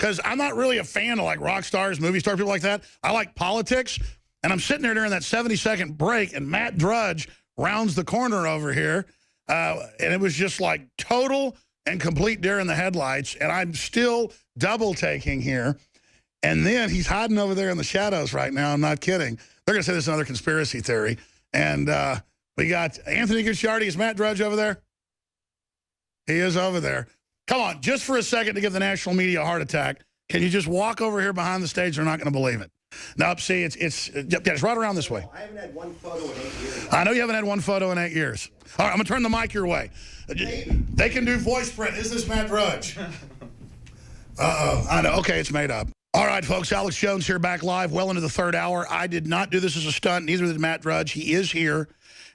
because I'm not really a fan of like rock stars, movie stars, people like that. I like politics, and I'm sitting there during that 70-second break, and Matt Drudge rounds the corner over here, and it was just like total and complete deer in the headlights, and I'm still double-taking here. And then he's hiding over there in the shadows right now. I'm not kidding. They're going to say this is another conspiracy theory. And we got Anthony Gucciardi. Is Matt Drudge over there? He is over there. Come on, just for a second to give the national media a heart attack. Can you just walk over here behind the stage? They're not going to believe it. Nope, see, it's right around this way. I haven't had one photo in 8 years. I know you haven't had one photo in 8 years. All right, I'm going to turn the mic your way. They can do voice print. Is this Matt Drudge? Uh-oh. I know. Okay, it's made up. All right, folks, Alex Jones here, back live, well into the third hour. I did not do this as a stunt. Neither did Matt Drudge. He is here.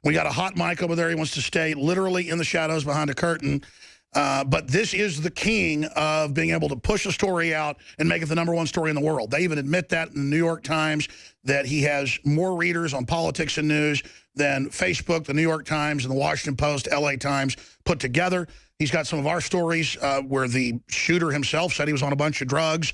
We got a hot mic over there. He wants to stay literally in the shadows behind a curtain. But this is the king of being able to push a story out and make it the #1 story in the world. They even admit that in the New York Times, that he has more readers on politics and news than Facebook, the New York Times, and the Washington Post, LA Times put together. He's got some of our stories where the shooter himself said he was on a bunch of drugs.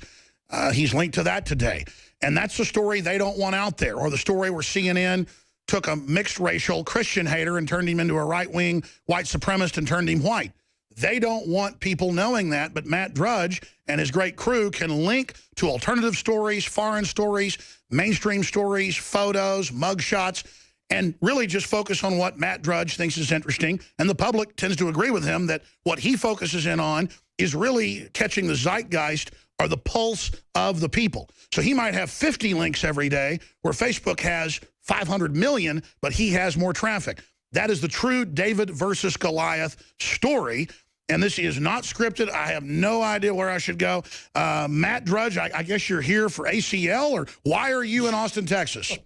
He's linked to that today. And that's the story they don't want out there, or the story where CNN took a mixed racial Christian hater and turned him into a right-wing white supremacist and turned him white. They don't want people knowing that, but Matt Drudge and his great crew can link to alternative stories, foreign stories, mainstream stories, photos, mugshots, and really just focus on what Matt Drudge thinks is interesting. And the public tends to agree with him that what he focuses in on is really catching the zeitgeist or the pulse of the people. So he might have 50 links every day where Facebook has 500 million, but he has more traffic. That is the true David versus Goliath story. And this is not scripted. I have no idea where I should go. Matt Drudge, I guess you're here for ACL, or why are you in Austin, Texas?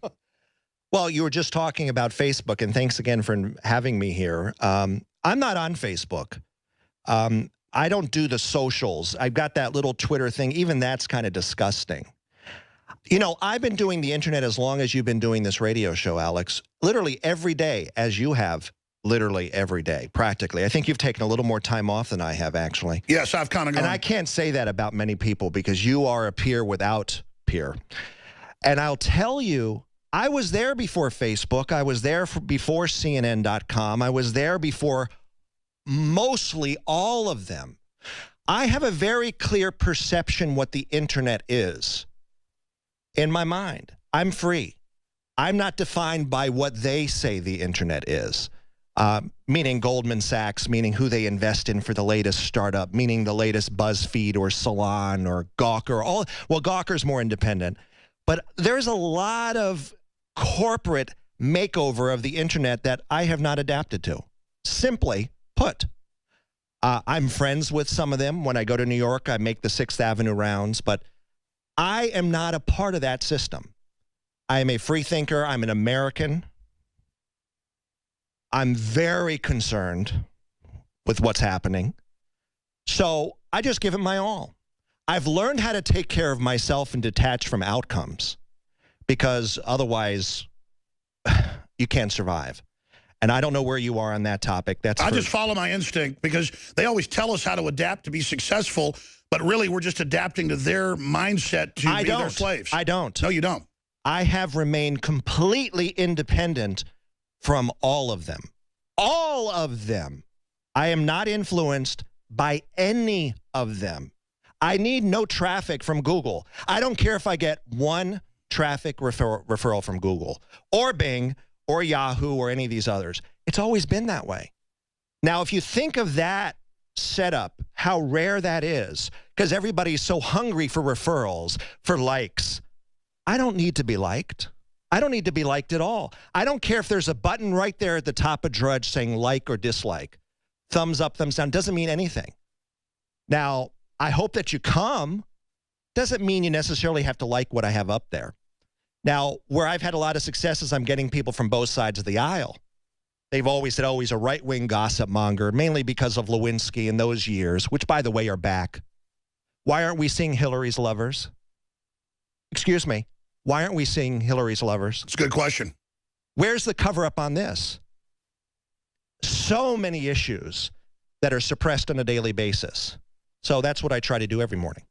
Well, you were just talking about Facebook, and thanks again for having me here. I'm not on Facebook. I don't do the socials. I've got that little Twitter thing. Even that's kind of disgusting. You know, I've been doing the internet as long as you've been doing this radio show, Alex. Literally every day, as you have. Literally every day, practically. I think you've taken a little more time off than I have, actually. Yes, I've kind of gone. And I can't say that about many people because you are a peer without peer. And I'll tell you, I was there before Facebook. I was there before CNN.com. I was there before mostly all of them. I have a very clear perception what the internet is. In my mind, I'm free. I'm not defined by what they say the internet is. Meaning Goldman Sachs, meaning who they invest in for the latest startup, meaning the latest BuzzFeed or Salon or Gawker. Well, Gawker's more independent. But there's a lot of corporate makeover of the internet that I have not adapted to. Simply put, I'm friends with some of them. When I go to New York, I make the 6th Avenue rounds. But I am not a part of that system. I am a free thinker. I'm an American. I'm very concerned with what's happening. So I just give it my all. I've learned how to take care of myself and detach from outcomes because otherwise you can't survive. And I don't know where you are on that topic. I just follow my instinct because they always tell us how to adapt to be successful, but really we're just adapting to their mindset to be their slaves. I don't. No, you don't. I have remained completely independent from all of them. All of them. I am not influenced by any of them. I need no traffic from Google. I don't care if I get one traffic referral from Google or Bing or Yahoo or any of these others. It's always been that way. Now, if you think of that setup, how rare that is, because everybody's so hungry for referrals, for likes. I don't need to be liked. I don't need to be liked at all. I don't care if there's a button right there at the top of Drudge saying like or dislike. Thumbs up, thumbs down, doesn't mean anything. Now, I hope that you come. Doesn't mean you necessarily have to like what I have up there. Now, where I've had a lot of success is I'm getting people from both sides of the aisle. They've always said, oh, he's a right-wing gossip monger, mainly because of Lewinsky in those years, which, by the way, are back. Why aren't we seeing Hillary's lovers? Excuse me. Why aren't we seeing Hillary's lovers? It's a good question. Where's the cover-up on this? So many issues that are suppressed on a daily basis. So that's what I try to do every morning.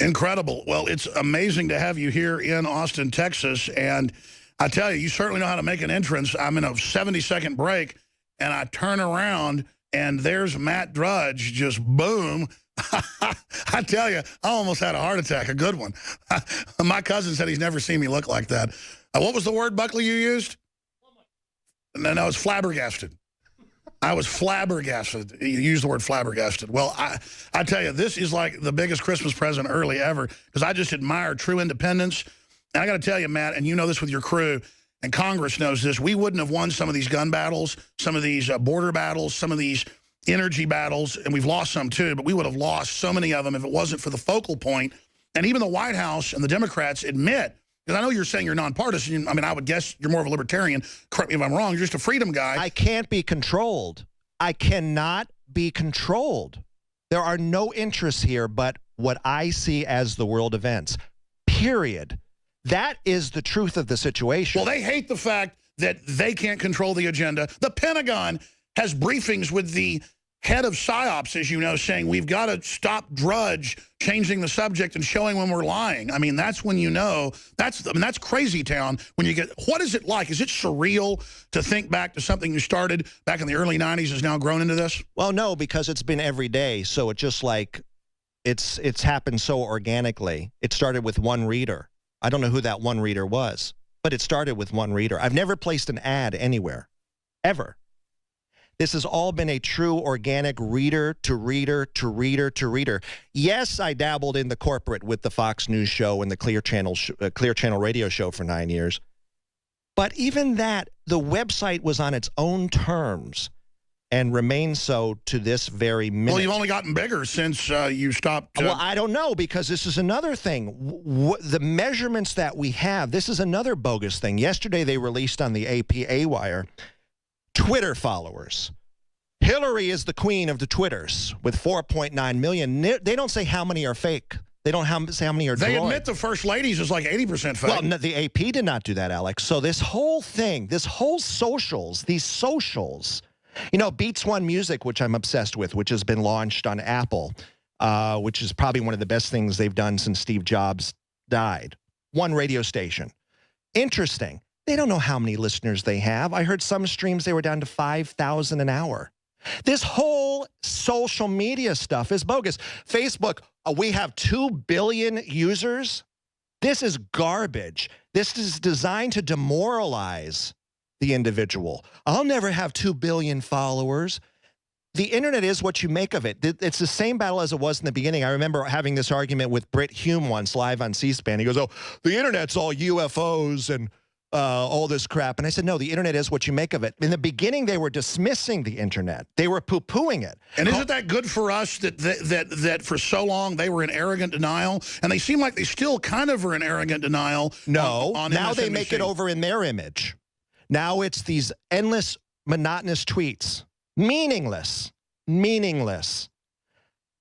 Incredible. Well, it's amazing to have you here in Austin, Texas. And I tell you, you certainly know how to make an entrance. I'm in a 70-second break, and I turn around, and there's Matt Drudge, just boom. I tell you, I almost had a heart attack, a good one. My cousin said he's never seen me look like that. What was the word, Buckley, you used? No, it was flabbergasted. I was flabbergasted. You used the word flabbergasted. Well, I tell you, this is like the biggest Christmas present early ever, because I just admire true independence. And I got to tell you, Matt, and you know this with your crew, and Congress knows this, we wouldn't have won some of these gun battles, some of these border battles, some of these energy battles, and we've lost some too, but we would have lost so many of them if it wasn't for the focal point. And even the White House and the Democrats admit, because I know you're saying you're nonpartisan. I mean, I would guess you're more of a libertarian. Correct me if I'm wrong. You're just a freedom guy. I can't be controlled. I cannot be controlled. There are no interests here but what I see as the world events, period. That is the truth of the situation. Well, they hate the fact that they can't control the agenda. The Pentagon has briefings with the head of PSYOPs, as you know, saying we've got to stop Drudge changing the subject and showing when we're lying. I mean, that's when you know, that's crazy town when you get, what is it like? Is it surreal to think back to something you started back in the early 90s has now grown into this? Well, no, because it's been every day. So it just like, it's happened so organically. It started with one reader. I don't know who that one reader was, but it started with one reader. I've never placed an ad anywhere, ever. This has all been a true organic reader to reader to reader to reader. Yes, I dabbled in the corporate with the Fox News show and the Clear Channel radio show for 9 years. But even that, the website was on its own terms and remains so to this very minute. Well, you've only gotten bigger since you stopped. Well, I don't know, because this is another thing. The measurements that we have, this is another bogus thing. Yesterday, they released on the AP wire Twitter followers. Hillary is the queen of the Twitters with 4.9 million. They don't say how many are fake. They don't say how many are They droid. admit the first ladies is like 80% fake. Well, no, the AP did not do that, Alex. So this whole thing, this whole socials, these socials, you know, Beats One Music, which I'm obsessed with, which has been launched on Apple, which is probably one of the best things they've done since Steve Jobs died. One radio station. Interesting. They don't know how many listeners they have. I heard some streams, they were down to 5,000 an hour. This whole social media stuff is bogus. Facebook, we have 2 billion users. This is garbage. This is designed to demoralize the individual. I'll never have 2 billion followers. The internet is what you make of it. It's the same battle as it was in the beginning. I remember having this argument with Britt Hume once live on C-SPAN. He goes, oh, the internet's all UFOs and all this crap. And I said, no, the internet is what you make of it. In the beginning, they were dismissing the internet. They were poo-pooing it. And isn't that good for us that for so long they were in arrogant denial? And they seem like they still kind of are in arrogant denial. No, on now MSNBC. they make it over in their image. Now it's these endless, monotonous tweets. Meaningless. Meaningless.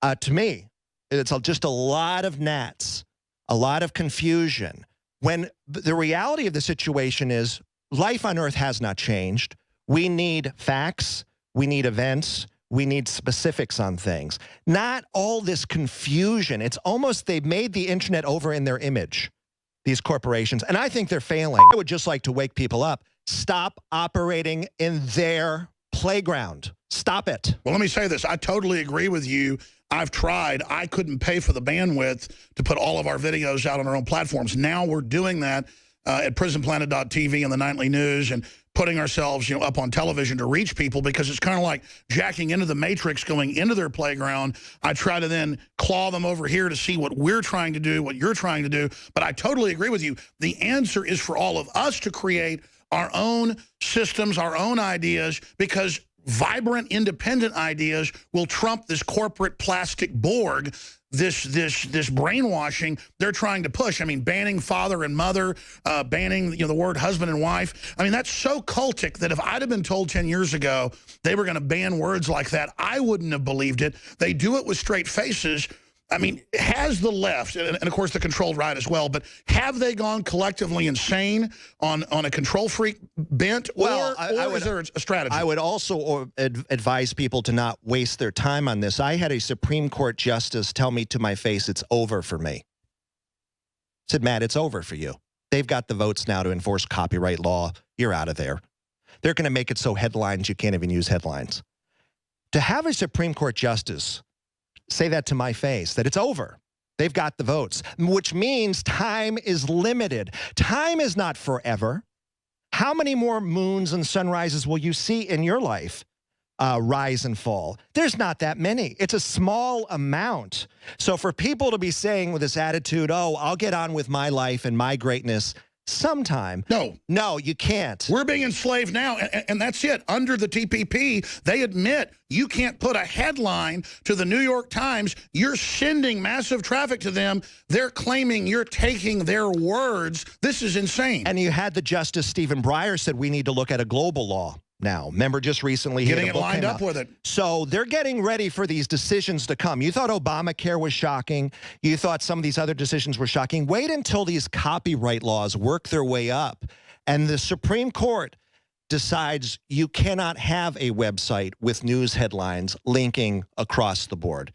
To me, it's just a lot of gnats, a lot of confusion. When the reality of the situation is life on Earth has not changed. We need facts. We need events. We need specifics on things. Not all this confusion. It's almost they've made the internet over in their image, these corporations. And I think they're failing. I would just like to wake people up. Stop operating in their playground. Stop it. Well, let me say this. I totally agree with you. I've tried. I couldn't pay for the bandwidth to put all of our videos out on our own platforms. Now we're doing that at prisonplanet.tv and the Nightly News and putting ourselves, you know, up on television to reach people, because it's kind of like jacking into the matrix, going into their playground. I try to then claw them over here to see what we're trying to do, what you're trying to do. But I totally agree with you. The answer is for all of us to create our own systems, our own ideas, because vibrant, independent ideas will trump this corporate plastic Borg, this brainwashing they're trying to push. I mean, banning father and mother, banning, you know, the word husband and wife. I mean, that's so cultic that if I'd have been told 10 years ago they were going to ban words like that, I wouldn't have believed it. They do it with straight faces. I mean, has the left, and of course the controlled right as well, but have they gone collectively insane on a control freak bent, Well, or is there a strategy? I would also advise people to not waste their time on this. I had a Supreme Court justice tell me to my face, it's over for me. said, Matt, it's over for you. They've got the votes now to enforce copyright law. You're out of there. They're going to make it so headlines, you can't even use headlines. To have a Supreme Court justice say that to my face, that it's over. They've got the votes, which means time is limited. Time is not forever. How many more moons and sunrises will you see in your life rise and fall? There's not that many. It's a small amount. So for people to be saying with this attitude, oh, I'll get on with my life and my greatness sometime. No, you can't. We're being enslaved now, and that's it. Under the TPP, they admit you can't put a headline to the New York Times. You're sending massive traffic to them. They're claiming you're taking their words. This is insane. And you had the Justice Stephen Breyer said we need to look at a global law now. Remember just recently getting it lined up with it. So they're getting ready for these decisions to come. You thought Obamacare was shocking. You thought some of these other decisions were shocking. Wait until these copyright laws work their way up and the Supreme Court decides you cannot have a website with news headlines linking across the board.